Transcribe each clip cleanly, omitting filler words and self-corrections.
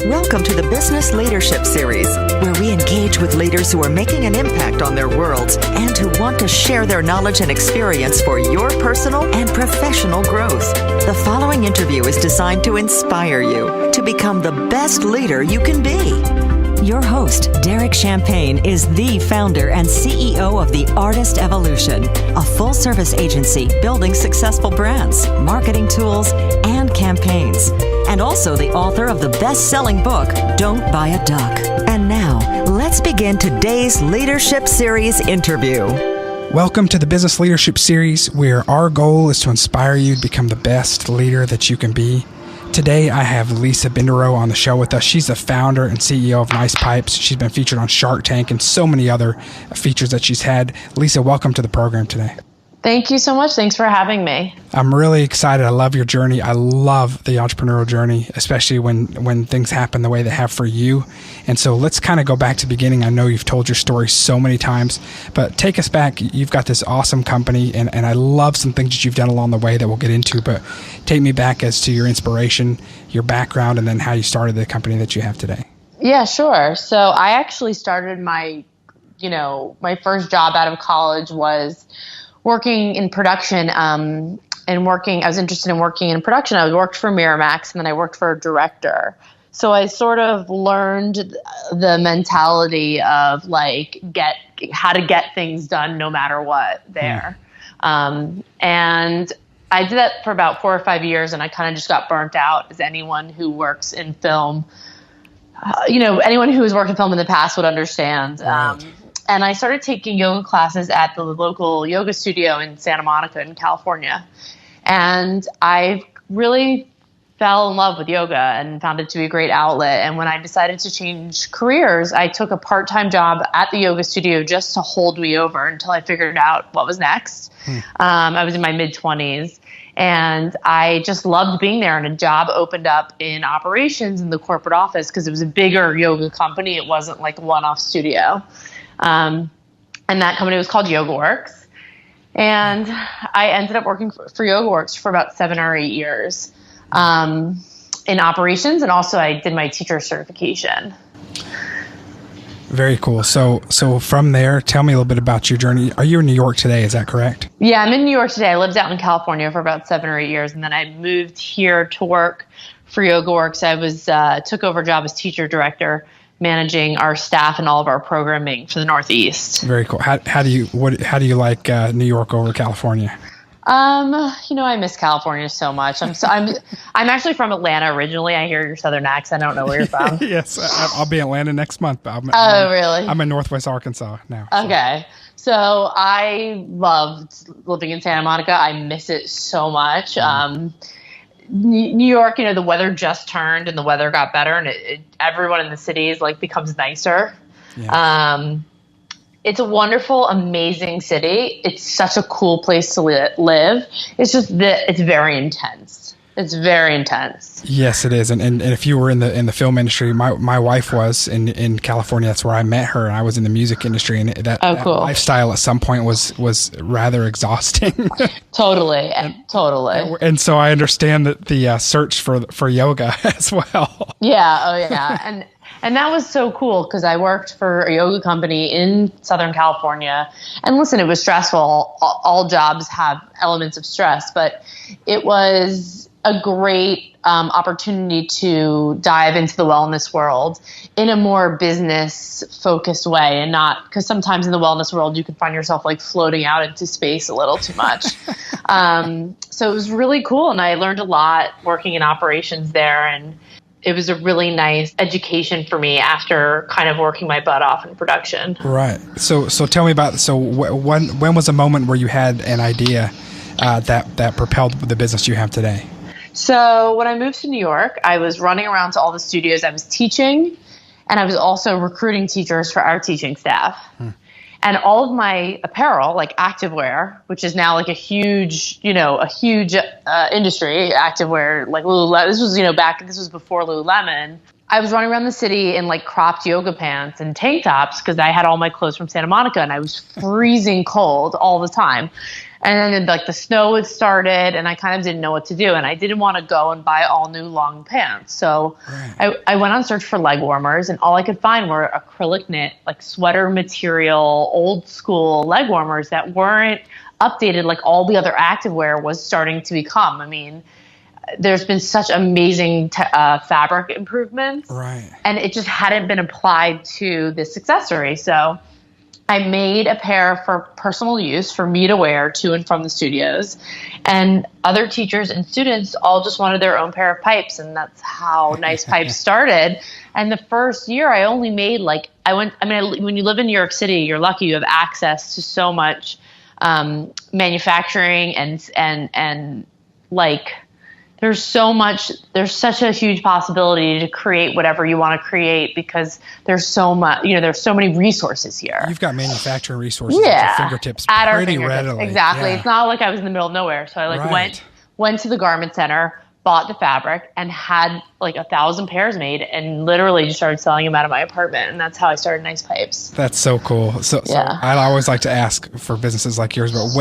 Welcome to the Business Leadership Series, where we engage with leaders who are making an impact on their worlds and who want to share their knowledge and experience for your personal and professional growth. The following interview is designed to inspire you to become the best leader you can be. Your host, Derek Champagne, is the founder and CEO of The Artist Evolution, a full-service agency building successful brands, marketing tools, and campaigns, and also the author of the best-selling book, Don't Buy a Duck. And now, let's begin today's Leadership Series interview. Welcome to the Business Leadership Series, where our goal is to inspire you to become the best leader that you can be. Today, I have Lisa Binderow on the show with us. She's the founder and CEO of NicePipes. She's been featured on Shark Tank and so many other features that she's had. Lisa, welcome to the program today. Thank you so much. Thanks for having me. I'm really excited. I love your journey. I love the entrepreneurial journey, especially when things happen the way they have for you. And so let's kind of go back to the beginning. I know you've told your story so many times, but take us back. You've got this awesome company, and I love some things that you've done along the way that we'll get into, but take me back as to your inspiration, your background, and then how you started the company that you have today. Yeah, sure. So I actually started my first job out of college was working in production, I was interested in working in production. I worked for Miramax, and then I worked for a director. So I sort of learned the mentality of how to get things done no matter what there. And I did that for about 4 or 5 years, and I kind of just got burnt out, as anyone who works in film, anyone who has worked in film in the past would understand. Right. And I started taking yoga classes at the local yoga studio in Santa Monica in California. And I really fell in love with yoga and found it to be a great outlet. And when I decided to change careers, I took a part-time job at the yoga studio just to hold me over until I figured out what was next. I was in my mid-20s. And I just loved being there. And a job opened up in operations in the corporate office because it was a bigger yoga company. It wasn't like a one-off studio. And that company was called YogaWorks. And I ended up working for YogaWorks for about 7 or 8 years in operations. And also I did my teacher certification. Very cool. So from there, tell me a little bit about your journey. Are you in New York today? Is that correct? Yeah, I'm in New York today. I lived out in California for about 7 or 8 years. And then I moved here to work for YogaWorks. I took over a job as teacher director, managing our staff and all of our programming for the Northeast. Very cool. How do you like New York over California? I miss California so much. I'm actually from Atlanta originally. I hear your Southern accent. I don't know where you're from. Yes, I'll be in Atlanta next month. But really? I'm in Northwest Arkansas now. So. Okay. So I loved living in Santa Monica. I miss it so much. New York, the weather just turned and the weather got better, and everyone in the city is becomes nicer. Yeah. It's a wonderful, amazing city. It's such a cool place to live. It's just that it's very intense. It's very intense. Yes, it is. And if you were in the film industry, my wife was in California. That's where I met her, and I was in the music industry. And that lifestyle at some point was rather exhausting. Totally. And so I understand that the search for yoga as well. Yeah. Oh, yeah. And that was so cool because I worked for a yoga company in Southern California. And listen, it was stressful. All jobs have elements of stress, but it was a great opportunity to dive into the wellness world in a more business focused way, and not because sometimes in the wellness world you can find yourself floating out into space a little too much. So it was really cool, and I learned a lot working in operations there, and it was a really nice education for me after kind of working my butt off in production. Right. So tell me about, when was a moment where you had an idea that propelled the business you have today? So when I moved to New York, I was running around to all the studios. I was teaching, and I was also recruiting teachers for our teaching staff. And all of my apparel, like activewear, which is now like a huge industry, activewear, like Lululemon. This was, this was before Lululemon. I was running around the city in like cropped yoga pants and tank tops because I had all my clothes from Santa Monica and I was freezing cold all the time. And then like the snow had started and I kind of didn't know what to do. And I didn't want to go and buy all new long pants. So I went on search for leg warmers, and all I could find were acrylic knit, like sweater material, old school leg warmers that weren't updated like all the other activewear was starting to become. I mean, there's been such amazing fabric improvements, and it just hadn't been applied to this accessory. So I made a pair for personal use for me to wear to and from the studios, and other teachers and students all just wanted their own pair of pipes, and that's how NicePipes started. And the first year I only made like, when you live in New York City, you're lucky you have access to so much manufacturing and like, there's such a huge possibility to create whatever you want to create because there's so much, there's so many resources here. You've got manufacturing resources at your fingertips pretty readily. Exactly. Yeah. It's not like I was in the middle of nowhere. So I went to the garment center, bought the fabric, and had like 1,000 pairs made, and literally just started selling them out of my apartment. And that's how I started NicePipes. That's so cool. So I always like to ask for businesses like yours, but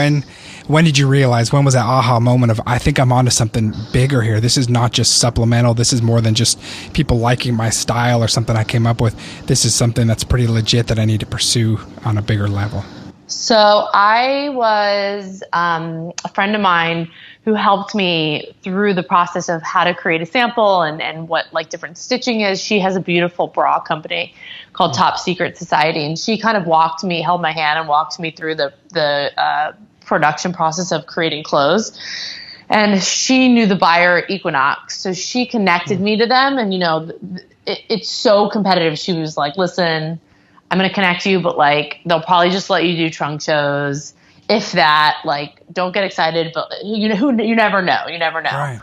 when did you realize, when was that aha moment of, I think I'm onto something bigger here? This is not just supplemental. This is more than just people liking my style or something I came up with. This is something that's pretty legit that I need to pursue on a bigger level. So I was a friend of mine who helped me through the process of how to create a sample and what like different stitching is. She has a beautiful bra company called Top Secret Society, and she kind of held my hand and walked me through the production process of creating clothes. And she knew the buyer at Equinox, so she connected me to them. And it's so competitive. She was like, "Listen, I'm going to connect you, but like they'll probably just let you do trunk shows. If that, like, don't get excited, but you never know. You never know." Right.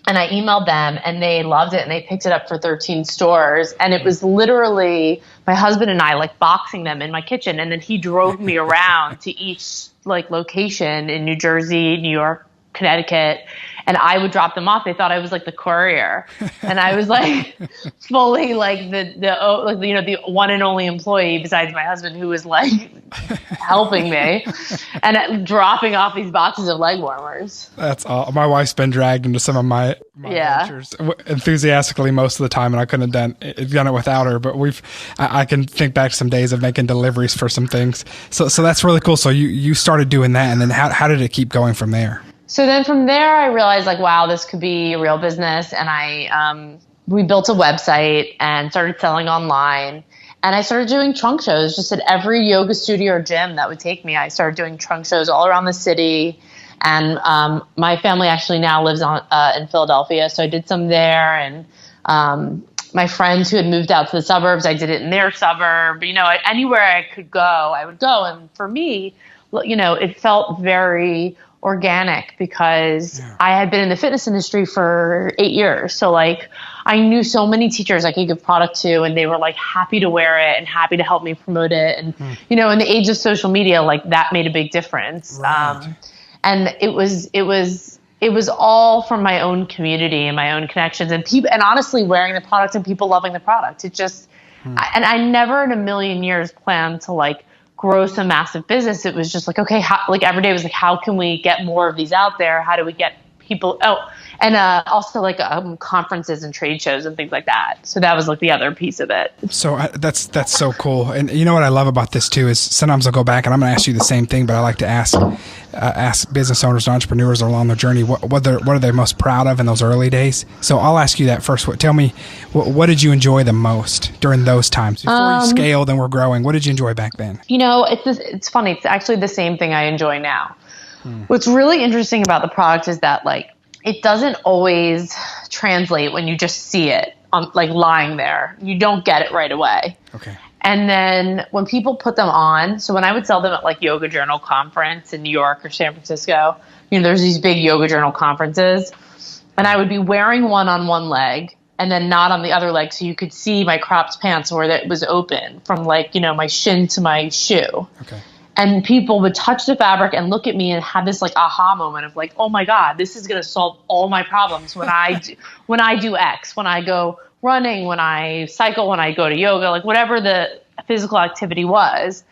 And I emailed them, and they loved it, and they picked it up for 13 stores. And it was literally my husband and I like boxing them in my kitchen, and then he drove me around to each like location in New Jersey, New York, Connecticut, and I would drop them off. They thought I was like the courier, and I was like fully like the one and only employee besides my husband who was like helping me and dropping off these boxes of leg warmers. That's all. My wife's been dragged into some of my ventures enthusiastically most of the time, and I couldn't have done it without her. But I can think back to some days of making deliveries for some things. So that's really cool. So you started doing that, and then how did it keep going from there? So then from there, I realized like, wow, this could be a real business. And we built a website and started selling online. And I started doing trunk shows just at every yoga studio or gym that would take me. I started doing trunk shows all around the city. And my family actually now lives in Philadelphia. So I did some there. And my friends who had moved out to the suburbs, I did it in their suburb. Anywhere I could go, I would go. And for me, it felt very organic because I had been in the fitness industry for 8 years. So like I knew so many teachers I could give product to, and they were like happy to wear it and happy to help me promote it. And, in the age of social media, like that made a big difference. Right. And it was all from my own community and my own connections and people, and honestly wearing the product and people loving the product. It just, and I never in a million years planned to like grow some massive business. It was just like, okay, every day was like, how can we get more of these out there? How do we get people? And also like conferences and trade shows and things like that. So that was like the other piece of it. So that's so cool. And you know what I love about this too is sometimes I'll go back and I'm going to ask you the same thing, but I like to ask business owners and entrepreneurs along their journey what are they most proud of in those early days. So I'll ask you that first. Tell me what did you enjoy the most during those times before you scaled and were growing? What did you enjoy back then? It's funny. It's actually the same thing I enjoy now. What's really interesting about the product is that like it doesn't always translate when you just see it on like lying there. You don't get it right away. Okay. And then when people put them on, so when I would sell them at like Yoga Journal conference in New York or San Francisco, there's these big Yoga Journal conferences, and I would be wearing one on one leg and then not on the other leg, so you could see my cropped pants where it was open from like my shin to my shoe. Okay. And people would touch the fabric and look at me and have this like aha moment of like, oh my God, this is going to solve all my problems when I do X, when I go running, when I cycle, when I go to yoga, like whatever the physical activity was,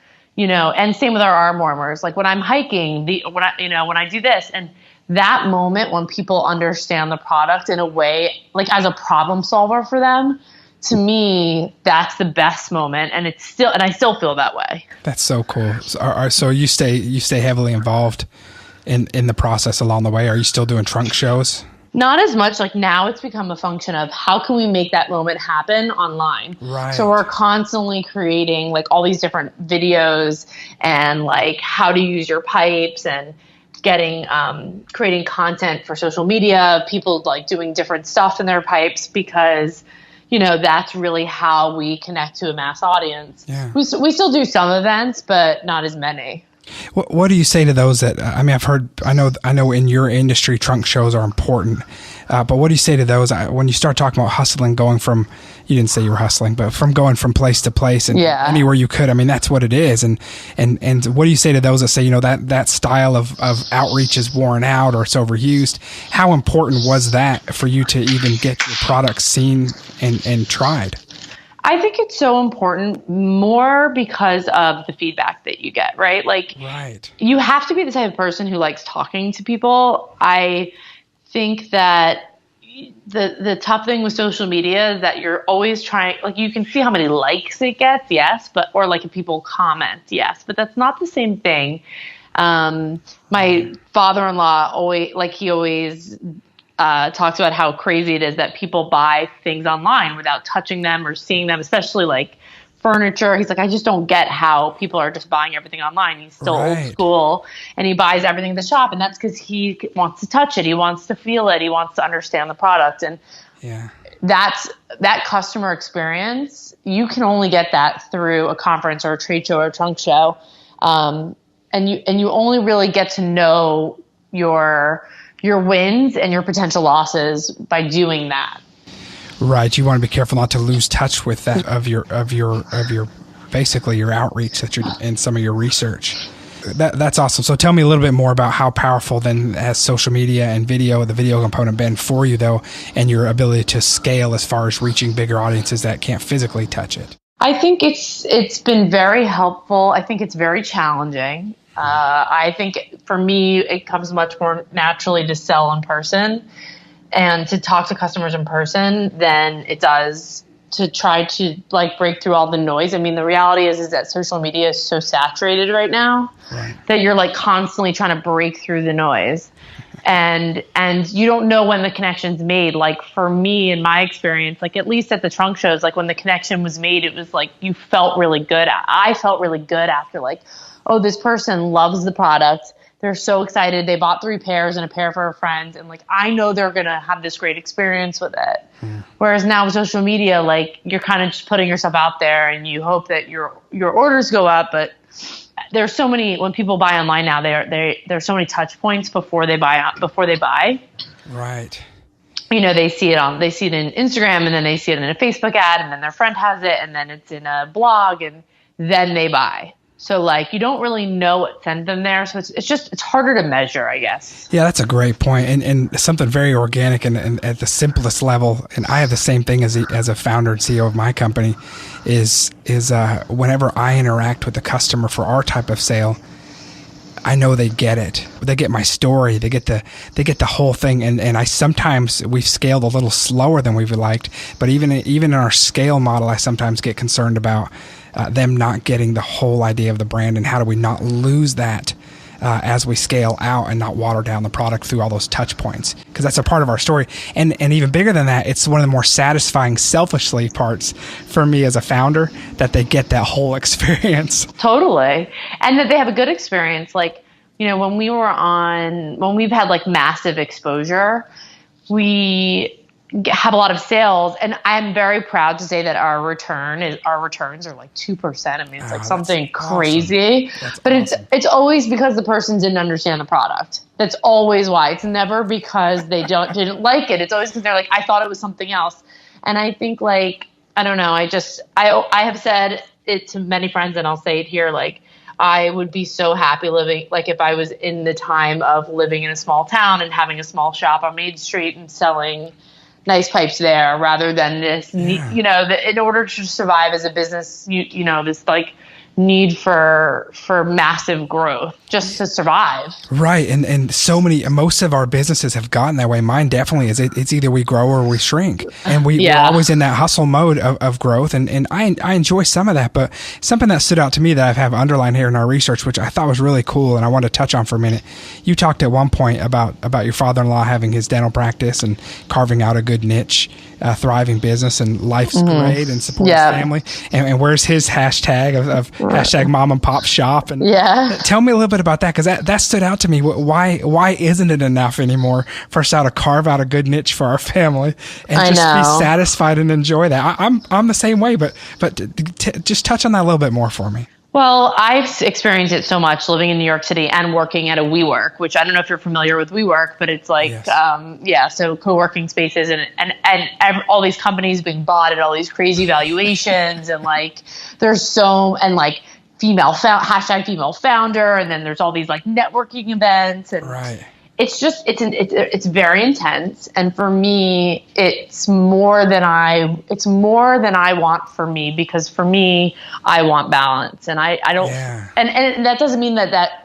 and same with our arm warmers. Like when I'm hiking, when I do this, and that moment when people understand the product in a way, like as a problem solver for them, to me, that's the best moment. And I still feel that way. That's so cool. So you stay heavily involved in the process along the way. Are you still doing trunk shows? Not as much. Like now it's become a function of how can we make that moment happen online. Right. So we're constantly creating like all these different videos and like how to use your pipes and getting creating content for social media, people like doing different stuff in their pipes, because that's really how we connect to a mass audience. Yeah. We still do some events, but not as many. What do you say to those that, I know in your industry, trunk shows are important, but what do you say to those when you start talking about hustling, you didn't say you were hustling, but from going from place to place and anywhere you could? I mean, that's what it is. And what do you say to those that say, that style of outreach is worn out or it's overused? How important was that for you to even get your product seen and tried? I think it's so important more because of the feedback that you get, right? Like, right. You have to be the type of person who likes talking to people. I think that the tough thing with social media is that you're always trying, like, you can see how many likes it gets, yes, or like if people comment, yes, but that's not the same thing. My father-in-law always talks about how crazy it is that people buy things online without touching them or seeing them, especially like furniture. He's like, I just don't get how people are just buying everything online. He's still old school and he buys everything in the shop. And that's because he wants to touch it. He wants to feel it. He wants to understand the product. And that customer experience, you can only get that through a conference or a trade show or a trunk show. And you only really get to know your wins and your potential losses by doing that. Right. You want to be careful not to lose touch with that of your basically your outreach that you're and some of your research. That's awesome. So tell me a little bit more about how powerful then has social media and the video component been for you though, and your ability to scale as far as reaching bigger audiences that can't physically touch it. I think it's been very helpful. I think it's very challenging. I think for me, it comes much more naturally to sell in person and to talk to customers in person than it does to try to like break through all the noise. I mean, the reality is that social media is so saturated right now that you're like constantly trying to break through the noise. And you don't know when the connection's made. Like for me, in my experience, like at least at the trunk shows, like when the connection was made, it was like you felt really good. I felt really good after like, oh, this person loves the product. They're so excited. They bought 3 pairs and a pair for a friend. And like, I know they're going to have this great experience with it. Whereas now with social media, like you're kind of just putting yourself out there and you hope that your orders go up. But there's so many, when people buy online now, there's so many touch points before they buy. Right. They see it in Instagram, and then they see it in a Facebook ad, and then their friend has it, and then it's in a blog, and then they buy. So like you don't really know what sent them there. So it's harder to measure, I guess. Yeah, that's a great point. And something very organic and at the simplest level. And I have the same thing as a founder and CEO of my company is whenever I interact with the customer for our type of sale, I know they get it. They get my story. They get the whole thing. And I sometimes we've scaled a little slower than we've liked, but even in our scale model, I sometimes get concerned about them not getting the whole idea of the brand, and how do we not lose that as we scale out and not water down the product through all those touch points, because that's a part of our story. And even bigger than that, it's one of the more satisfying selfishly parts for me as a founder, that they get that whole experience. Totally. And that they have a good experience. Like, when we've had like massive exposure, we have a lot of sales, and I'm very proud to say that our returns are like 2%. I mean, it's like something crazy, awesome. But awesome. It's always because the person didn't understand the product. That's always why. It's never because they didn't like it. It's always because they're like, I thought it was something else. And I think like, I don't know. I have said it to many friends, and I'll say it here. Like, I would be so happy living, like if I was in the time of living in a small town and having a small shop on Main Street and selling NicePipes there, rather than this, in order to survive as a business, this like need for massive growth just to survive. Right. And most of our businesses have gotten that way. Mine definitely is. It's either we grow or we shrink. And we're always in that hustle mode of growth. And I enjoy some of that, but something that stood out to me that I have underlined here in our research, which I thought was really cool and I wanted to touch on for a minute. You talked at one point about your father-in-law having his dental practice and carving out a good niche, thriving business, and life's great and support his family. And where's his hashtag of hashtag mom and pop shop? And tell me a little bit about that, because that stood out to me. Why isn't it enough anymore for us to carve out a good niche for our family and just be satisfied and enjoy that? I'm the same way, but just touch on that a little bit more for me. Well, I've experienced it so much living in New York City and working at a WeWork, which I don't know if you're familiar with WeWork, but it's like, so co-working spaces and all these companies being bought at all these crazy valuations. And like, there's hashtag female founder. And then there's all these like networking events and it's very intense. And for me, it's more than I want for me, because for me, I want balance, and I don't, and that doesn't mean that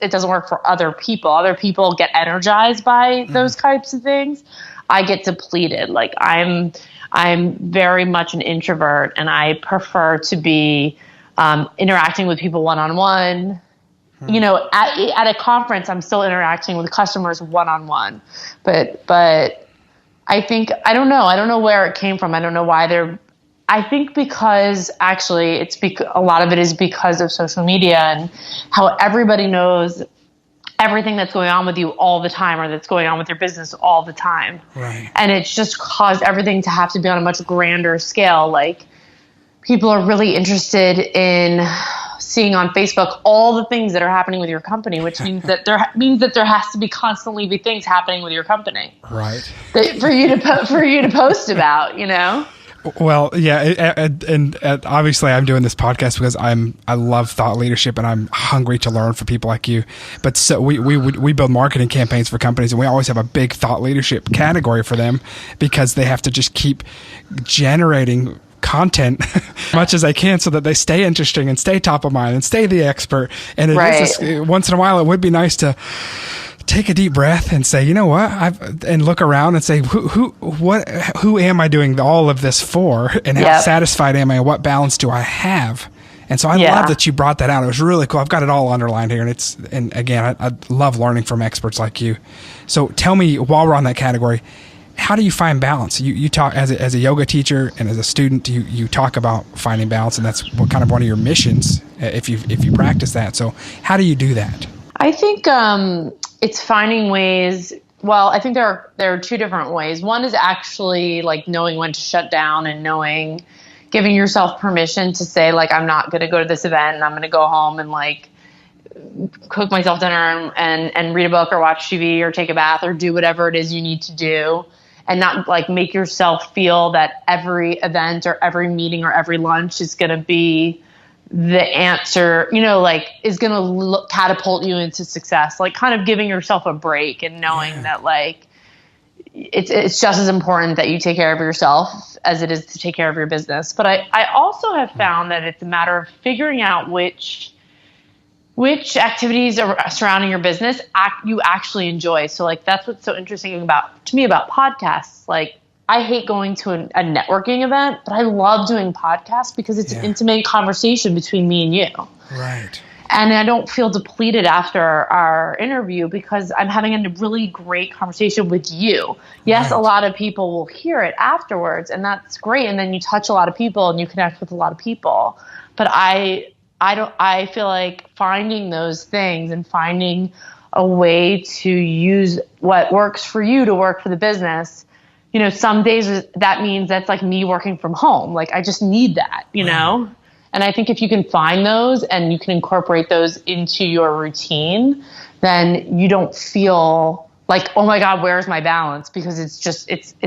it doesn't work for other people. Other people get energized by those types of things. I get depleted. Like I'm very much an introvert, and I prefer to be interacting with people one-on-one. You know, at a conference, I'm still interacting with customers one-on-one, but I think, I don't know where it came from. I don't know why I think because actually a lot of it is because of social media and how everybody knows everything that's going on with you all the time, or that's going on with your business all the time. Right. And it's just caused everything to have to be on a much grander scale. Like, people are really interested in seeing on Facebook all the things that are happening with your company, which means that there has to be constantly be things happening with your company, right? For you to post about, you know. Well, yeah, and obviously I'm doing this podcast because I love thought leadership and I'm hungry to learn from people like you. But so we build marketing campaigns for companies, and we always have a big thought leadership category for them, because they have to just keep generating content as much as they can so that they stay interesting and stay top of mind and stay the expert. And once in a while, it would be nice to take a deep breath and say, you know what, and look around and say, who am I doing all of this for? And how satisfied am I? And what balance do I have? And so I love that you brought that out. It was really cool. I've got it all underlined here, and again, I love learning from experts like you. So tell me, while we're on that category, how do you find balance? You talk as a yoga teacher and as a student, you talk about finding balance, and that's one of your missions if you practice that. So how do you do that? I think it's finding ways. Well, I think there are two different ways. One is actually like knowing when to shut down and giving yourself permission to say, like, I'm not going to go to this event, and I'm going to go home and like cook myself dinner and read a book or watch TV or take a bath or do whatever it is you need to do. And not like make yourself feel that every event or every meeting or every lunch is going to be the answer, you know, like is going to catapult you into success. Like kind of giving yourself a break and knowing that like it's just as important that you take care of yourself as it is to take care of your business. But I also have found that it's a matter of figuring out which activities are surrounding your business you actually enjoy. So like that's what's so interesting to me about podcasts. Like I hate going to a networking event, but I love doing podcasts because it's an intimate conversation between me and you. Right. And I don't feel depleted after our interview because I'm having a really great conversation with you. Yes, a lot of people will hear it afterwards, and that's great. And then you touch a lot of people and you connect with a lot of people. But I feel like finding those things and finding a way to use what works for you to work for the business. You know, some days that means that's like me working from home. Like I just need that, you know? And I think if you can find those and you can incorporate those into your routine, then you don't feel like, oh my God, where's my balance? Because it's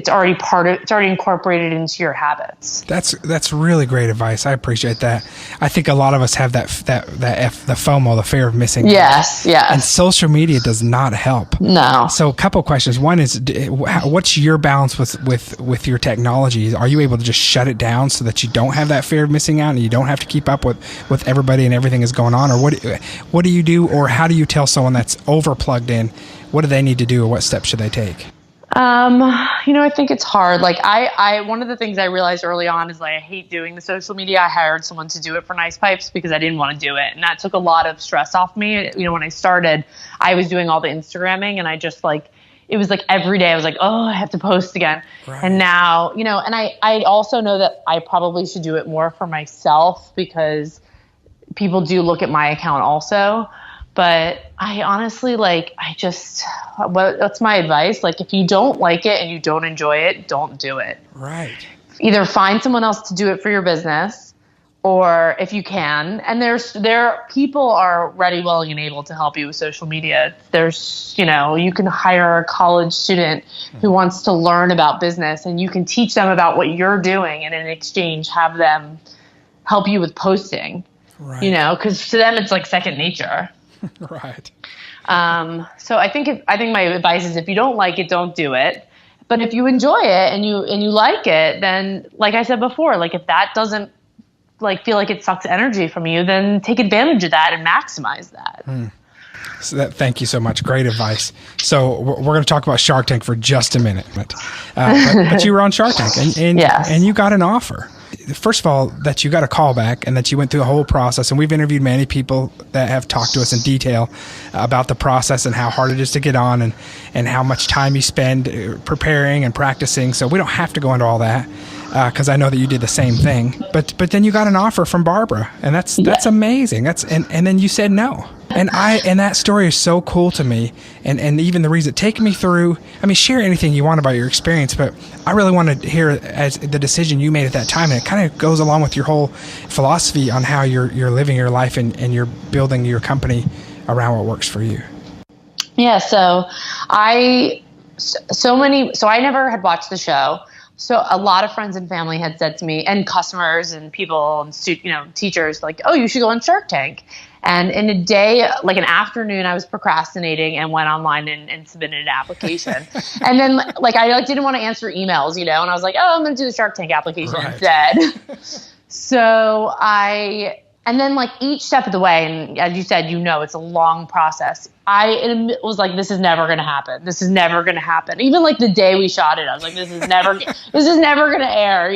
already it's already incorporated into your habits. That's really great advice. I appreciate that. I think a lot of us have the FOMO, the fear of missing out. Yes. And social media does not help. No. So a couple of questions. One is, what's your balance with your technology? Are you able to just shut it down so that you don't have that fear of missing out and you don't have to keep up with everybody and everything is going on? Or what do you do, or how do you tell someone that's over plugged in, what do they need to do, or what steps should they take? I think it's hard. Like one of the things I realized early on is, like, I hate doing the social media. I hired someone to do it for NicePipes because I didn't want to do it. And that took a lot of stress off me. When I started, I was doing all the Instagramming, and I just it was like every day I was like, oh, I have to post again. Right. And now, and I also know that I probably should do it more for myself because people do look at my account also. But I honestly, that's my advice. Like, if you don't like it and you don't enjoy it, don't do it. Right. Either find someone else to do it for your business, or if you can, and there people are ready, willing, and able to help you with social media. There's, you can hire a college student who wants to learn about business, and you can teach them about what you're doing, and in exchange have them help you with posting. Right. Because to them it's like second nature. Right. So I think my advice is, if you don't like it, don't do it. But if you enjoy it and you like it, then, like I said before, like, if that doesn't feel like it sucks energy from you, then take advantage of that and maximize that. So thank you so much. Great advice. So we're going to talk about Shark Tank for just a minute. But you were on Shark Tank Yes. and you got an offer. First of all, that you got a call back and that you went through the whole process. And we've interviewed many people that have talked to us in detail about the process and how hard it is to get on and how much time you spend preparing and practicing. So we don't have to go into all that because I know that you did the same thing. But then you got an offer from Barbara, and that's amazing. And then you said no. And that story is so cool to me. And even the reason, take me through, share anything you want about your experience, but I really want to hear as the decision you made at that time. And it kind of goes along with your whole philosophy on how you're living your life and you're building your company around what works for you. Yeah. So I never had watched the show. So a lot of friends and family had said to me, and customers and people and teachers, like, oh, you should go on Shark Tank. And in a day, like an afternoon, I was procrastinating and went online and submitted an application. And then I didn't want to answer emails, and I was like, oh, I'm going to do the Shark Tank application instead. So and then each step of the way, and as you said, it's a long process. I was like, this is never going to happen. This is never going to happen. Even the day we shot it, I was like, this is never going to air,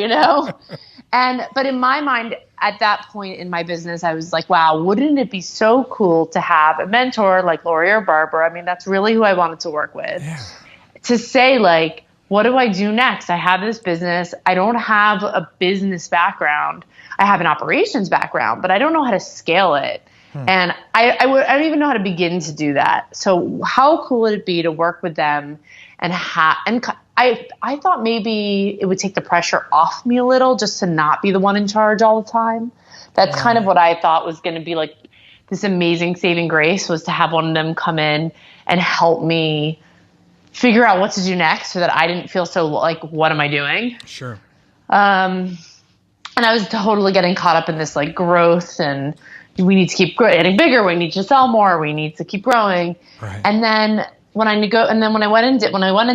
But in my mind, at that point in my business, I was like, wow, wouldn't it be so cool to have a mentor like Lori or Barbara? That's really who I wanted to work with. Yeah. To say, what do I do next? I have this business. I don't have a business background. I have an operations background, but I don't know how to scale it. And I don't even know how to begin to do that. So how cool would it be to work with them and I thought maybe it would take the pressure off me a little, just to not be the one in charge all the time. That's kind of what I thought was going to be this amazing saving grace, was to have one of them come in and help me figure out what to do next, so that I didn't feel so what am I doing? Sure. And I was totally getting caught up in this growth, and we need to keep getting bigger. We need to sell more. We need to keep growing. Right. And then when I went and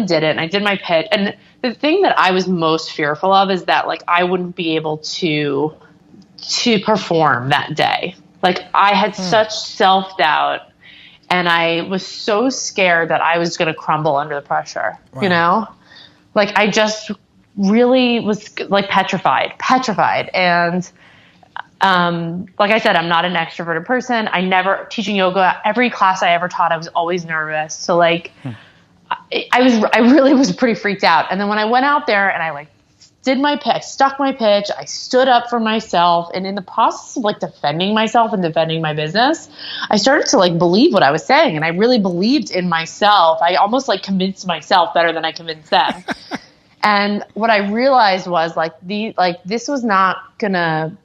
did it, and I did my pitch, and the thing that I was most fearful of is that I wouldn't be able to perform that day. I had such self-doubt, and I was so scared that I was going to crumble under the pressure. Wow. I just really was petrified. And like I said, I'm not an extroverted person. Teaching yoga, every class I ever taught, I was always nervous. So I really was pretty freaked out. And then when I went out there and I did my pitch, stuck my pitch, I stood up for myself. And in the process of defending myself and defending my business, I started to believe what I was saying. And I really believed in myself. I almost convinced myself better than I convinced them. And what I realized was this was not gonna.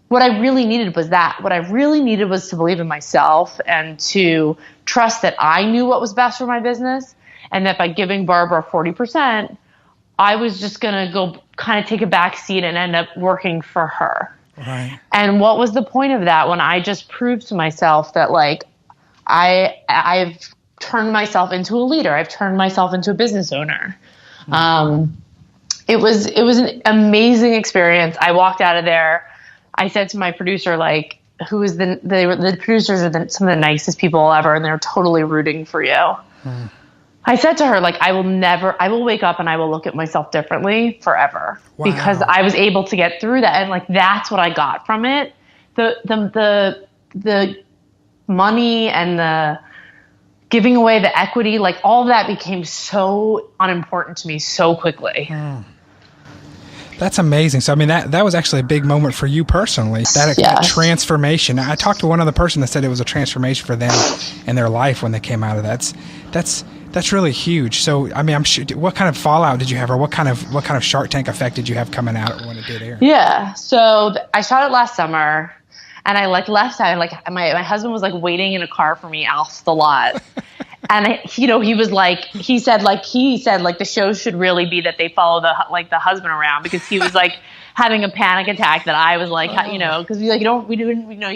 What I really needed was that. What I really needed was to believe in myself and to trust that I knew what was best for my business. and that by giving Barbara 40%, I was just going to go kind of take a back seat and end up working for her. Right. And what was the point of that when I just proved to myself that like I've turned myself into a leader. I've turned myself into a business owner. It was an amazing experience. I walked out of there. I said to my producer, like, the producers are some of the nicest people ever, and they're totally rooting for you. I said to her, like, I will wake up and I will look at myself differently forever. Wow. Because I was able to get through that. And like, that's what I got from it. The money and the giving away the equity, like all of that became so unimportant to me so quickly. That's amazing. So, I mean, that was actually a big moment for you personally, that transformation. I talked to one other person that said it was a transformation for them in their life when they came out of that. That's really huge. So, I mean, I'm sure, what kind of fallout did you have, or what kind of Shark Tank effect did you have coming out when it did air? Yeah. So I shot it last summer, and I like left out, and like my husband was like waiting in a car for me off the lot. And he said the show should really be that they follow the husband around, because he was like having a panic attack that I was like, because he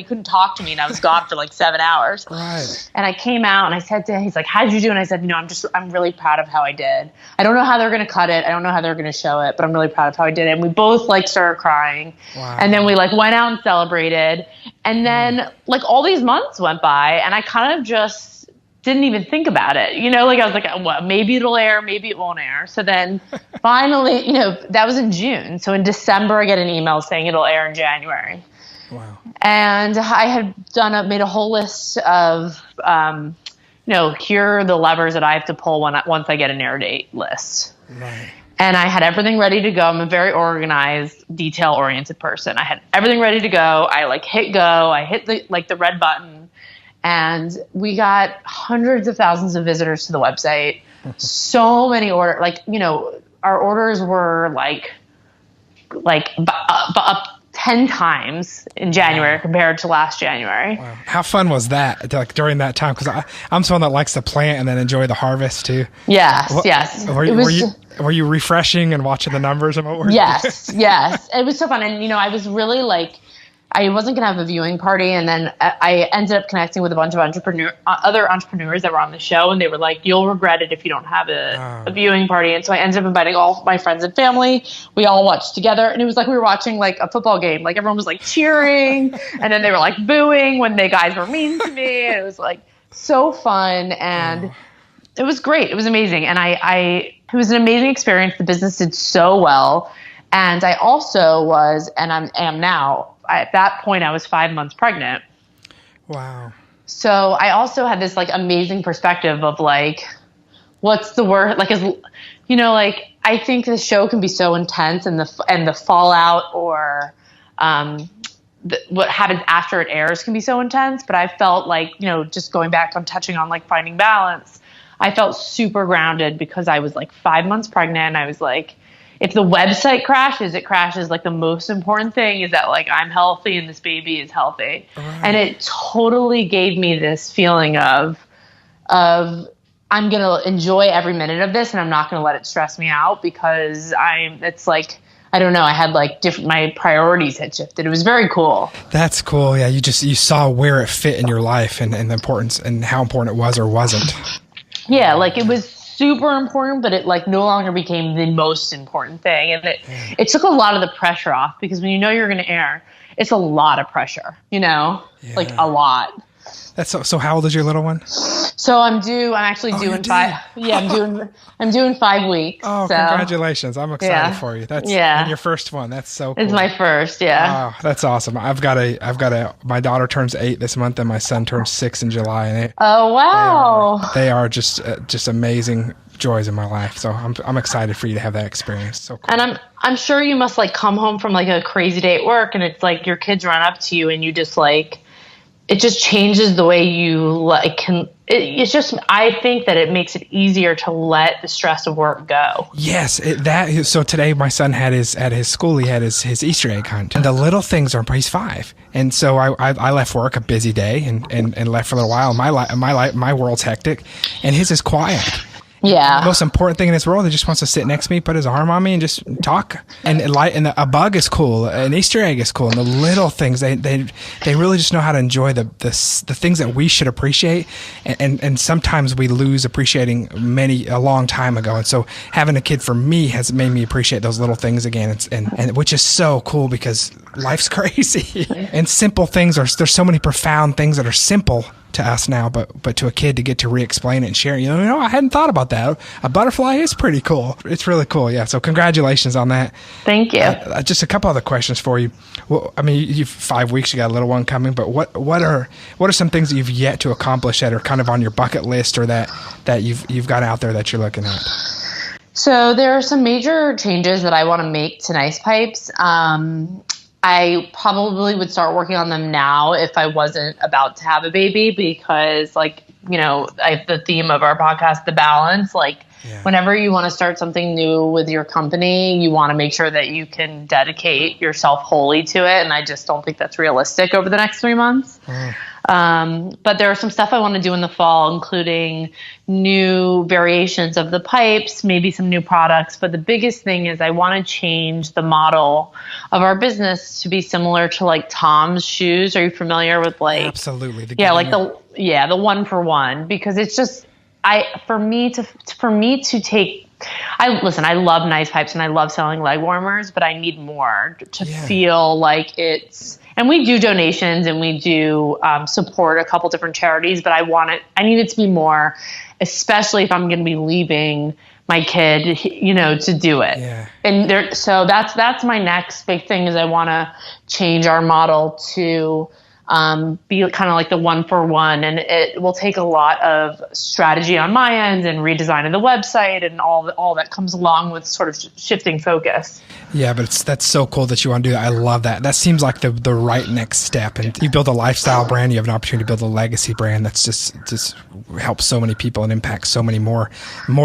couldn't talk to me, and I was gone for like 7 hours. Right. And I came out and I said to him, he's like, how'd you do? And I said, I'm really proud of how I did. I don't know how they're going to cut it. I don't know how they're going to show it, but I'm really proud of how I did it. And we both like started crying. Wow. And then we like went out and celebrated. And then like all these months went by, and I kind of just didn't even think about it. Like I was like, well, maybe it'll air, maybe it won't air. So then finally, that was in June. So in December, I get an email saying it'll air in January. Wow. And I had made a whole list of, here are the levers that I have to pull once I get an air date list. Right. And I had everything ready to go. I'm a very organized, detail-oriented person. I had everything ready to go. I like hit go. I hit the red button. And we got hundreds of thousands of visitors to the website. So many orders, our orders were up 10 times in January compared to last January. Wow. How fun was that, like during that time? Because I'm someone that likes to plant and then enjoy the harvest too. Yes. Were you refreshing and watching the numbers and what were Yes. It was so fun. And, I was really like, I wasn't going to have a viewing party. And then I ended up connecting with a bunch of other entrepreneurs that were on the show. And they were like, you'll regret it if you don't have a viewing party. And so I ended up inviting all my friends and family. We all watched together. And it was like we were watching like a football game. Like everyone was like cheering. And then they were like booing when the guys were mean to me. And it was like so fun. And it was great. It was amazing. And it was an amazing experience. The business did so well. And I also was, and I am now, at that point, I was 5 months pregnant. Wow. So I also had this like amazing perspective of like, what's the word? Like, I think the show can be so intense, and the fallout or what happens after it airs can be so intense. But I felt like, just going back on touching on like finding balance, I felt super grounded because I was like 5 months pregnant. I was like, if the website crashes, it crashes. Like the most important thing is that like I'm healthy and this baby is healthy. Right. And it totally gave me this feeling of I'm going to enjoy every minute of this, and I'm not going to let it stress me out, because it's like, I don't know, I had like my priorities had shifted. It was very cool. That's cool. Yeah. You saw where it fit in your life and the importance and how important it was or wasn't. Yeah. Like it was super important, but it like no longer became the most important thing. And it took a lot of the pressure off, because when you're going to air, it's a lot of pressure, like a lot. That's so how old is your little one? So I'm actually due in 5. Yeah, I'm due in 5 weeks. Oh, so. Congratulations. I'm excited for you. That's and your first one. That's so cool. It's my first, yeah. Oh, that's awesome. My daughter turns 8 this month, and my son turns 6 in July. And oh, wow. They are just amazing joys in my life. So I'm excited for you to have that experience. So cool. And I'm sure you must like come home from like a crazy day at work, and it's like your kids run up to you and you just like, it just changes the way you like it's just, I think that it makes it easier to let the stress of work go. Yes. So today my son at his school, he had his Easter egg hunt, and the little things he's 5. And so I left work, a busy day, and left for a little while. My world's hectic, and his is quiet. Yeah. The most important thing in this world, he just wants to sit next to me, put his arm on me, and just talk. And a bug is cool. An Easter egg is cool. And the little things, they really just know how to enjoy the things that we should appreciate. And sometimes we lose appreciating a long time ago. And so having a kid for me has made me appreciate those little things again. And which is so cool because life's crazy. And simple things there's so many profound things that are simple to us now, but to a kid to get to re-explain it and share it, I hadn't thought about that. A butterfly is pretty cool. It's really cool. Yeah. So congratulations on that. Thank you. Just a couple other questions for you. Well, I mean, you've 5 weeks, you got a little one coming, but what are some things that you've yet to accomplish that are kind of on your bucket list or that you've got out there that you're looking at? So there are some major changes that I want to make to NicePipes. I probably would start working on them now if I wasn't about to have a baby because, the theme of our podcast, the balance, whenever you want to start something new with your company, you want to make sure that you can dedicate yourself wholly to it. And I just don't think that's realistic over the next 3 months. But there are some stuff I want to do in the fall, including new variations of the pipes, maybe some new products. But the biggest thing is I want to change the model of our business to be similar to Tom's shoes. Are you familiar with Absolutely. The 1-for-1, because it's just, I love NicePipes and I love selling leg warmers, but I need more to feel like it's, and we do donations and we do support a couple different charities, but I need it to be more, especially if I'm going to be leaving my kid, to do it. Yeah. And so that's my next big thing is I want to change our model to be kind of like the 1-for-1, and it will take a lot of strategy on my end and redesign of the website and all that comes along with sort of shifting focus. Yeah, but that's so cool that you want to do that. I love that. That seems like the right next step. And you build a lifestyle brand, you have an opportunity to build a legacy brand that's just helps so many people and impacts so many more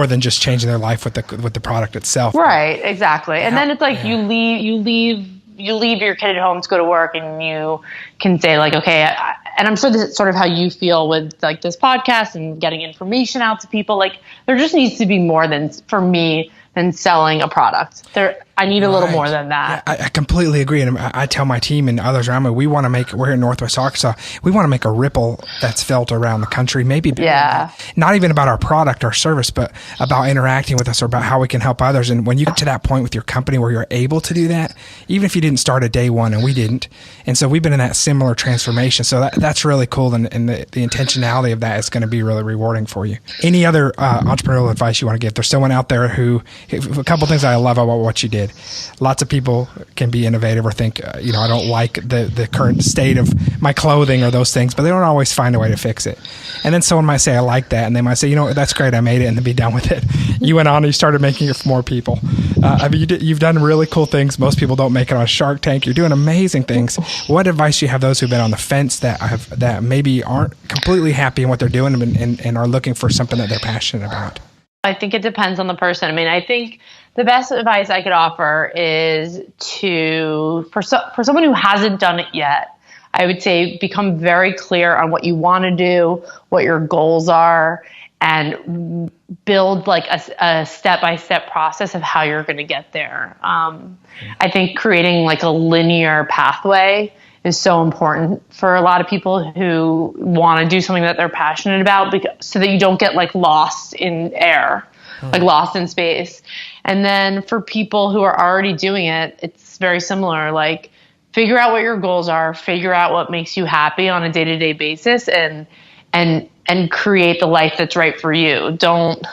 than just changing their life with the product itself. Right, exactly. And then it's you leave your kid at home to go to work and you can say okay, and I'm sure this is sort of how you feel with this podcast and getting information out to people. There just needs to be more than selling a product. I need a little more than that. Yeah, I completely agree. And I tell my team and others around me, we're here in Northwest Arkansas. We want to make a ripple that's felt around the country. Maybe not even about our product or service, but about interacting with us or about how we can help others. And when you get to that point with your company where you're able to do that, even if you didn't start at day one, and we didn't. And so we've been in that similar transformation. So that's really cool. And the intentionality of that is going to be really rewarding for you. Any other entrepreneurial advice you want to give? There's someone out there a couple things I love about what you did. Lots of people can be innovative or think, I don't like the current state of my clothing or those things, but they don't always find a way to fix it. And then someone might say, I like that. And they might say, that's great. I made it, and then be done with it. You went on and you started making it for more people. You've done really cool things. Most people don't make it on Shark Tank. You're doing amazing things. What advice do you have those who've been on the fence that maybe aren't completely happy in what they're doing and are looking for something that they're passionate about? I think it depends on the person. I mean, I think the best advice I could offer is for someone who hasn't done it yet, I would say become very clear on what you want to do, what your goals are, and build a step-by-step process of how you're going to get there. I think creating a linear pathway is so important for a lot of people who want to do something that they're passionate about, so that you don't get lost in air, lost in space. And then for people who are already doing it, it's very similar. Figure out what your goals are, figure out what makes you happy on a day-to-day basis, and create the life that's right for you. Don't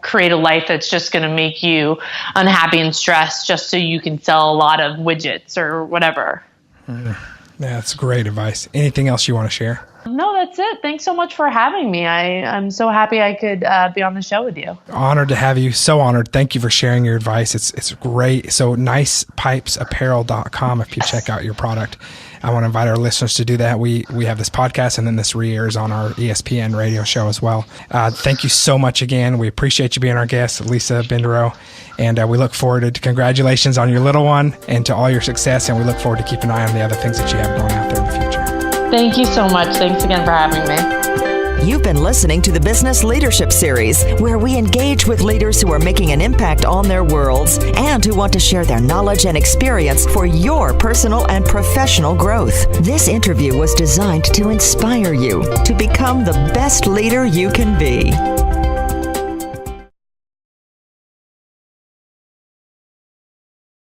create a life that's just going to make you unhappy and stressed just so you can sell a lot of widgets or whatever. Yeah, that's great advice. Anything else you want to share? No, that's it. Thanks so much for having me. I'm so happy I could be on the show with you. Honored to have you. So honored. Thank you for sharing your advice. It's great. So NicePipesApparel.com if you check out your product. I want to invite our listeners to do that. We have this podcast, and then this re-airs on our ESPN radio show as well. Thank you so much again. We appreciate you being our guest, Lisa Binderow, and we look forward to congratulations on your little one and to all your success, and we look forward to keeping an eye on the other things that you have going out there in the future. Thank you so much. Thanks again for having me. You've been listening to the Business Leadership Series, where we engage with leaders who are making an impact on their worlds and who want to share their knowledge and experience for your personal and professional growth. This interview was designed to inspire you to become the best leader you can be.